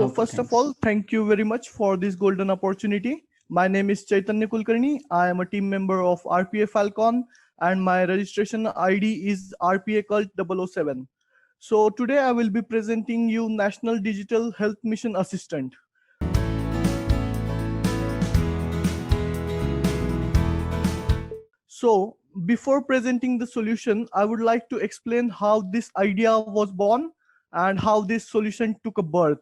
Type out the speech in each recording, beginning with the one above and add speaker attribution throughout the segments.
Speaker 1: So
Speaker 2: Okay,
Speaker 1: first of
Speaker 2: thanks.
Speaker 1: all, thank you very much for this golden opportunity. My name is Chaitanya Kulkarni. I am a team member of RPA Falcon and my registration ID is RPACULT007. So today I will be presenting you National Digital Health Mission Assistant. So before presenting the solution, I would like to explain how this idea was born and how this solution took a birth.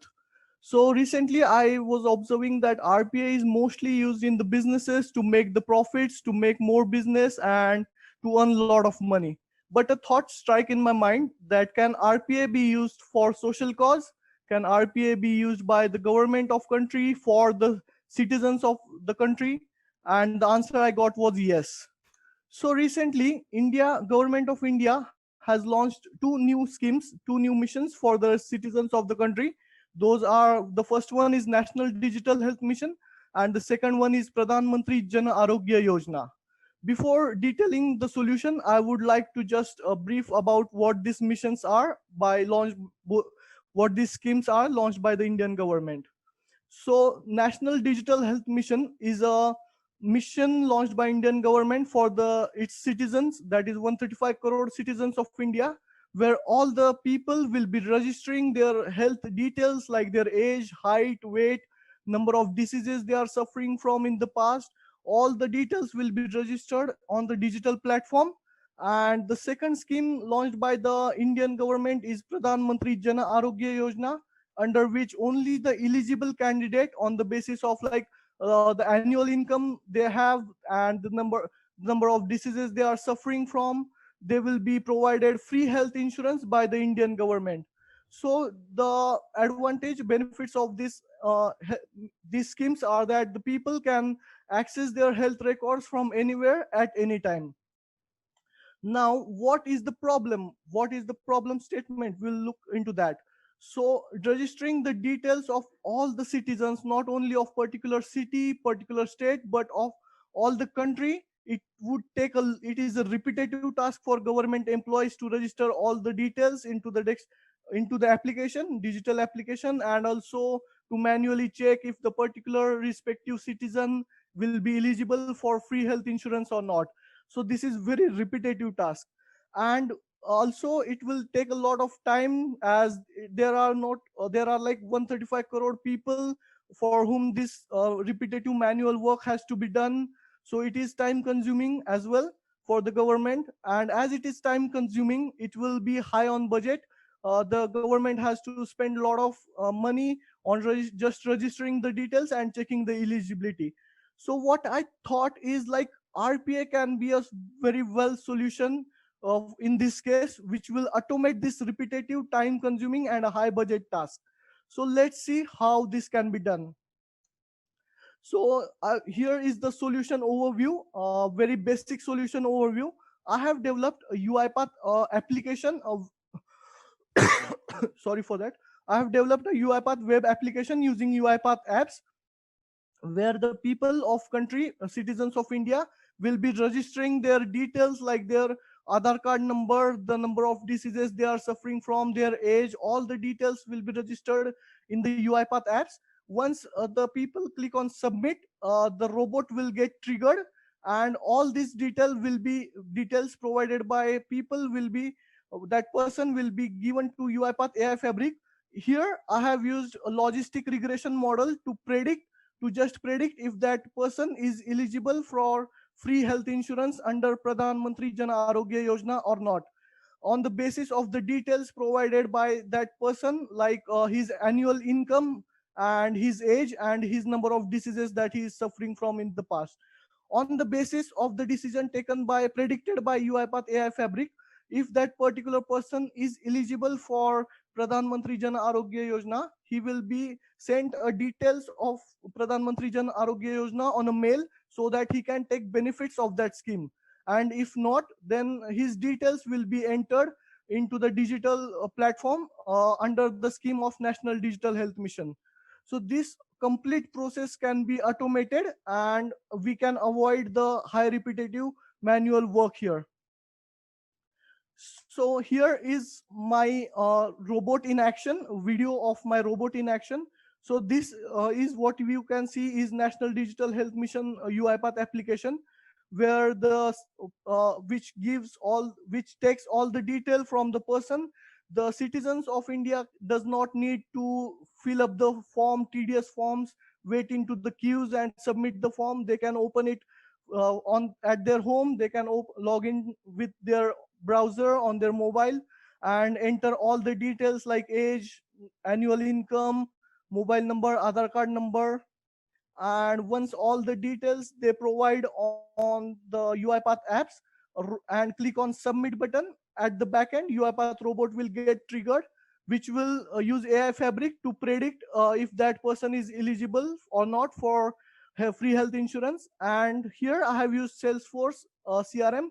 Speaker 1: So recently I was observing that RPA is mostly used in the businesses to make the profits, to make more business and to earn a lot of money. But a thought strike in my mind that can RPA be used for social cause? Can RPA be used by the government of country for the citizens of the country? And the answer I got was yes. So recently, government of India has launched two new schemes, two new missions for the citizens of the country. Those are, the first one is National Digital Health Mission, and the second one is Pradhan Mantri Jan Arogya Yojana. Before detailing the solution, I would like to just brief about what these missions are what these schemes are launched by the Indian government. So National Digital Health Mission is a mission launched by Indian government for its citizens, that is 135 crore citizens of India, where all the people will be registering their health details like their age, height, weight, number of diseases they are suffering from in the past. All the details will be registered on the digital platform. And the second scheme launched by the Indian government is Pradhan Mantri Jan Arogya Yojana, under which only the eligible candidate on the basis of the annual income they have and the number of diseases they are suffering from, they will be provided free health insurance by the Indian government. So the advantage benefits of these schemes are that the people can access their health records from anywhere at any time. Now, what is the problem? What is the problem statement? We'll look into that. So registering the details of all the citizens, not only of particular city, particular state, but of all the country, it is a repetitive task for government employees to register all the details into the application, digital application, and also to manually check if the particular respective citizen will be eligible for free health insurance or not. So this is very repetitive task. And also it will take a lot of time, as there are like 135 crore people for whom this repetitive manual work has to be done. So it is time consuming as well for the government, and as it is time consuming, it will be high on budget. The government has to spend a lot of money on just registering the details and checking the eligibility. So what I thought is like RPA can be a very well solution of in this case, which will automate this repetitive, time consuming and a high budget task. So let's see how this can be done. So here is the solution overview, very basic solution overview. I have developed a UiPath application of sorry for that. I have developed a UiPath web application using UiPath apps, where the people of country, citizens of India, will be registering their details like their Aadhaar card number, the number of diseases they are suffering from, their age, all the details will be registered in the UiPath apps. Once the people click on submit, the robot will get triggered, and all these details provided by people will be that person will be given to UiPath AI Fabric. Here I have used a logistic regression model to just predict if that person is eligible for free health insurance under Pradhan Mantri Jan Arogya Yojana or not, on the basis of the details provided by that person, like his annual income and his age and his number of diseases that he is suffering from in the past. On the basis of the decision taken by predicted by UiPath AI Fabric, if that particular person is eligible for Pradhan Mantri Jan Arogya Yojana, he will be sent details of Pradhan Mantri Jan Arogya Yojana on a mail so that he can take benefits of that scheme. And if not, then his details will be entered into the digital platform under the scheme of National Digital Health Mission. So this complete process can be automated and we can avoid the high repetitive manual work here. So here is my robot in action, video of my robot in action. So this is what you can see is National Digital Health Mission UiPath application, where the which takes all the detail from the person. The citizens of India does not need to fill up the form, tedious forms, wait into the queues and submit the form. They can open it on at their home. They can log in with their browser on their mobile and enter all the details like age, annual income, mobile number, Aadhaar card number, and once all the details they provide on the UiPath apps and click on submit button, at the back end UiPath robot will get triggered, which will use AI fabric to predict if that person is eligible or not for free health insurance. And here I have used Salesforce CRM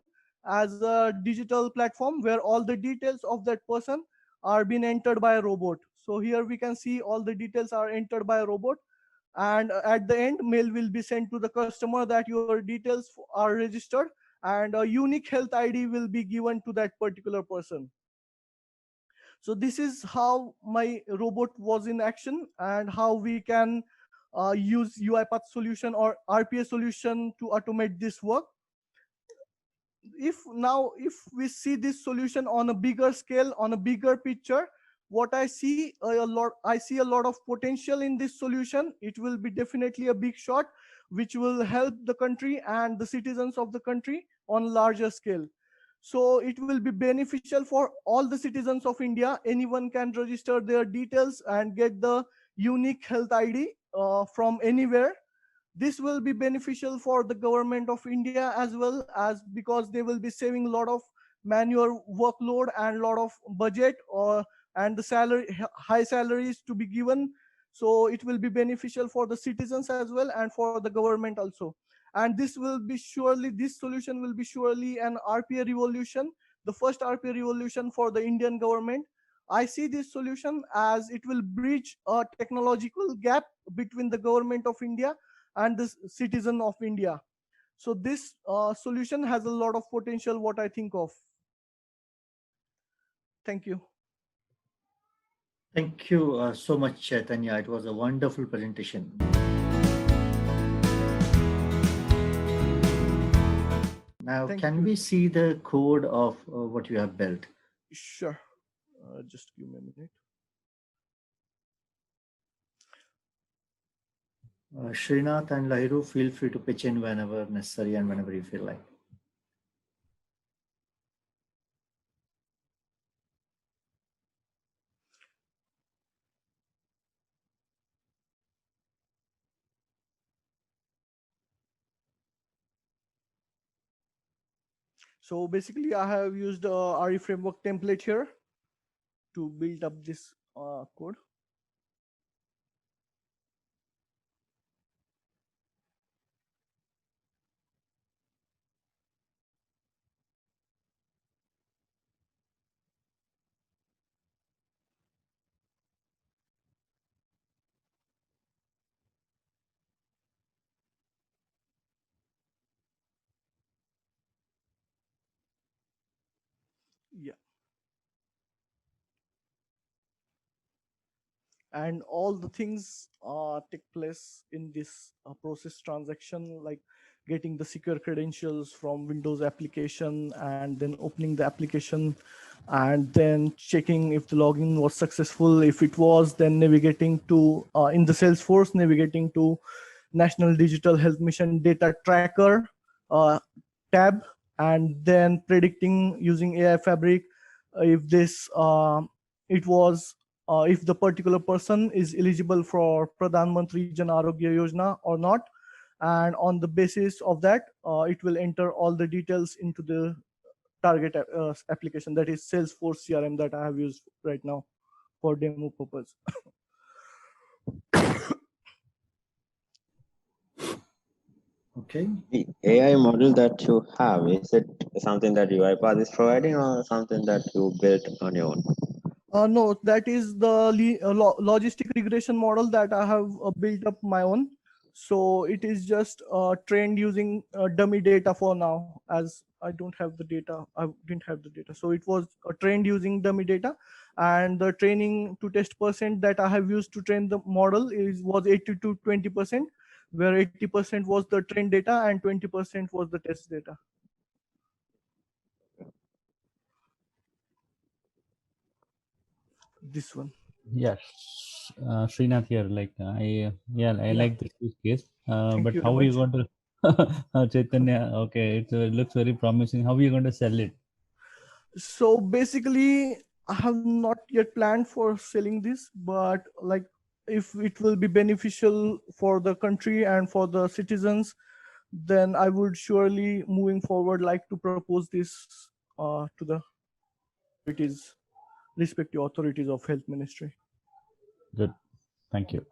Speaker 1: as a digital platform where all the details of that person are being entered by a robot. So here we can see all the details are entered by a robot, and at the end mail will be sent to the customer that your details are registered, and a unique health ID will be given to that particular person. So this is how my robot was in action, and how we can use UiPath solution or RPA solution to automate this work. If we see this solution on a bigger scale, on a bigger picture, what I see a lot of potential in this solution. It will be definitely a big shot, which will help the country and the citizens of the country on larger scale. So it will be beneficial for all the citizens of India. Anyone can register their details and get the unique health ID from anywhere. This will be beneficial for the government of India as well, as because they will be saving a lot of manual workload and a lot of budget, or and the high salaries to be given. So it will be beneficial for the citizens as well and for the government also. And this solution will be surely an RPA revolution, the first RPA revolution for the Indian government. I see this solution as it will bridge a technological gap between the government of India and the citizen of India. So this solution has a lot of potential, what I think of. Thank you.
Speaker 2: Thank you so much, Chaitanya. It was a wonderful presentation. Now, can we see the code of what you have built?
Speaker 1: Sure. Just give me a minute.
Speaker 2: Srinath and Lahiru, feel free to pitch in whenever necessary and whenever you feel like.
Speaker 1: So basically, I have used a RE framework template here to build up this code. Yeah. And all the things take place in this process transaction, like getting the secure credentials from Windows application, and then opening the application, and then checking if the login was successful. If it was, then navigating to in the Salesforce, navigating to National Digital Health Mission data tracker tab, and then predicting using AI fabric if this it was if the particular person is eligible for Pradhan Mantri Arogya Yojana or not. And on the basis of that, it will enter all the details into the target application, that is Salesforce CRM that I have used right now for demo purpose.
Speaker 2: Okay.
Speaker 3: The AI model that you have, is it something that UiPath is providing or something that you built on your own?
Speaker 1: No, that is the logistic regression model that I have built up my own. So it is just trained using dummy data for now, as I don't have the data. I didn't have the data. So it was trained using dummy data. and the training to test percent that I have used to train the model was 80 to 20%, where 80% was the trained data and 20% was the test data. This one.
Speaker 4: Yes, Srinath here. Like I like this use case. But
Speaker 1: you
Speaker 4: how are
Speaker 1: very
Speaker 4: you going to Chaitanya? Okay, it looks very promising. How are you going to sell it?
Speaker 1: So basically, I have not yet planned for selling this, but like if it will be beneficial for the country and for the citizens, then I would surely moving forward like to propose this to the authorities, respective authorities of health ministry.
Speaker 4: Good, thank you.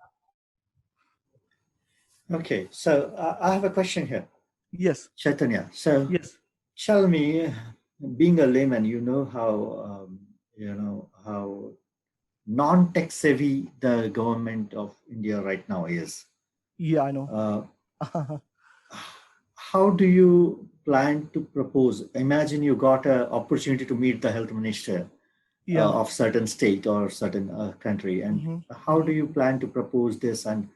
Speaker 2: Okay, so I have a question here.
Speaker 1: Yes.
Speaker 2: Chaitanya, so
Speaker 1: yes.
Speaker 2: Tell me, being a layman, you know how non-tech savvy the government of India right now is.
Speaker 1: Yeah, I know.
Speaker 2: How do you plan to propose? Imagine you got an opportunity to meet the health minister of certain state or certain country, and how do you plan to propose this, and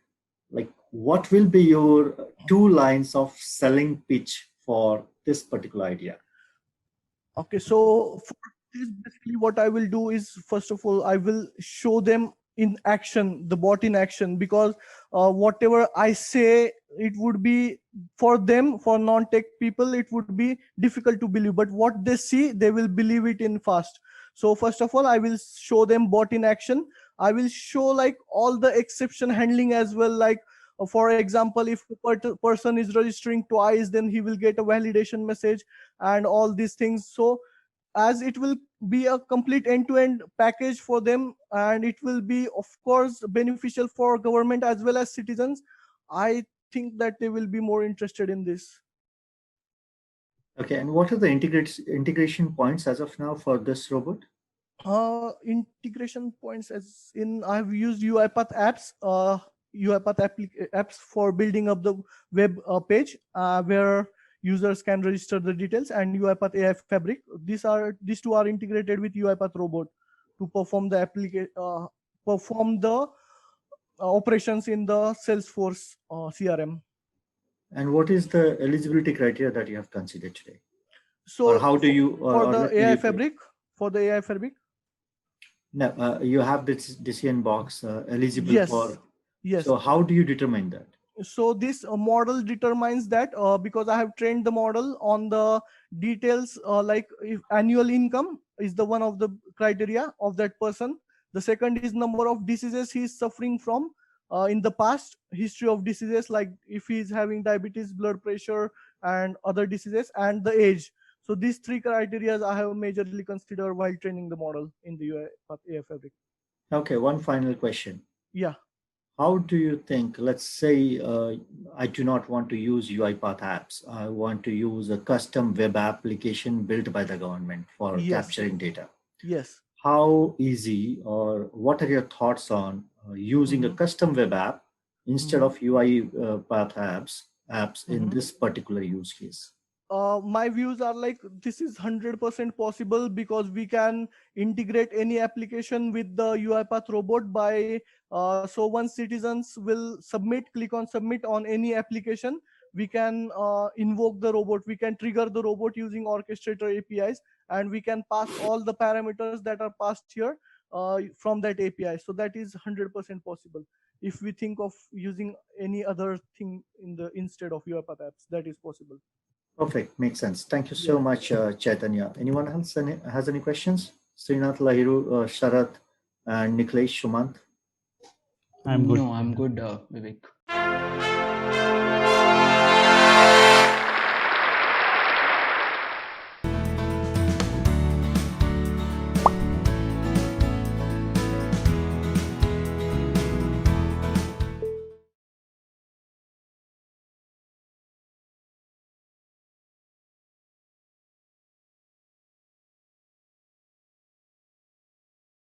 Speaker 2: like what will be your 2 lines of selling pitch for this particular idea?
Speaker 1: Okay, so for this, basically what I will do is, first of all, I will show them in action, the bot in action, because whatever I say, it would be for them, for non-tech people, it would be difficult to believe. But what they see, they will believe it in fast. So first of all, I will show them bot in action. I will show like all the exception handling as well. Like for example, if a person is registering twice, then he will get a validation message and all these things. So as it will be a complete end-to-end package for them, and it will be of course beneficial for government as well as citizens, I think that they will be more interested in this.
Speaker 2: Okay, and what are the integration points as of now for this robot?
Speaker 1: Integration points, as in I've used UiPath apps, apps for building up the web page where users can register the details, and UiPath AI Fabric. These two are integrated with UiPath Robot to perform the operations in the Salesforce CRM.
Speaker 2: And what is the eligibility criteria that you have considered today?
Speaker 1: So
Speaker 2: or how do you
Speaker 1: for the AI Fabric? For the AI Fabric?
Speaker 2: No, you have this decision box eligible
Speaker 1: yes.
Speaker 2: for.
Speaker 1: Yes.
Speaker 2: So how do you determine that?
Speaker 1: So this model determines that because I have trained the model on the details like if annual income is the one of the criteria of that person. The second is number of diseases he is suffering from in the past, history of diseases, like if he is having diabetes, blood pressure, and other diseases, and the age. So these 3 criteria I have majorly considered while training the model in the AI Fabric.
Speaker 2: Okay, one final question.
Speaker 1: Yeah.
Speaker 2: How do you think, let's say I do not want to use UiPath apps. I want to use a custom web application built by the government for capturing data.
Speaker 1: Yes.
Speaker 2: How easy, or what are your thoughts on using a custom web app instead of UiPath apps in this particular use case?
Speaker 1: My views are like this is 100% possible because we can integrate any application with the UiPath robot by so once citizens will click on submit on any application, we can invoke the robot, we can trigger the robot using orchestrator APIs, and we can pass all the parameters that are passed here from that API. So that is 100% possible. If we think of using any other thing instead of UiPath apps, that is possible.
Speaker 2: Perfect, makes sense. Thank you so much, Chaitanya. Anyone else has any questions? Srinath, Lahiru, Sharath, and Niklesh, Shumant?
Speaker 4: I'm good.
Speaker 5: No, I'm good, Vivek.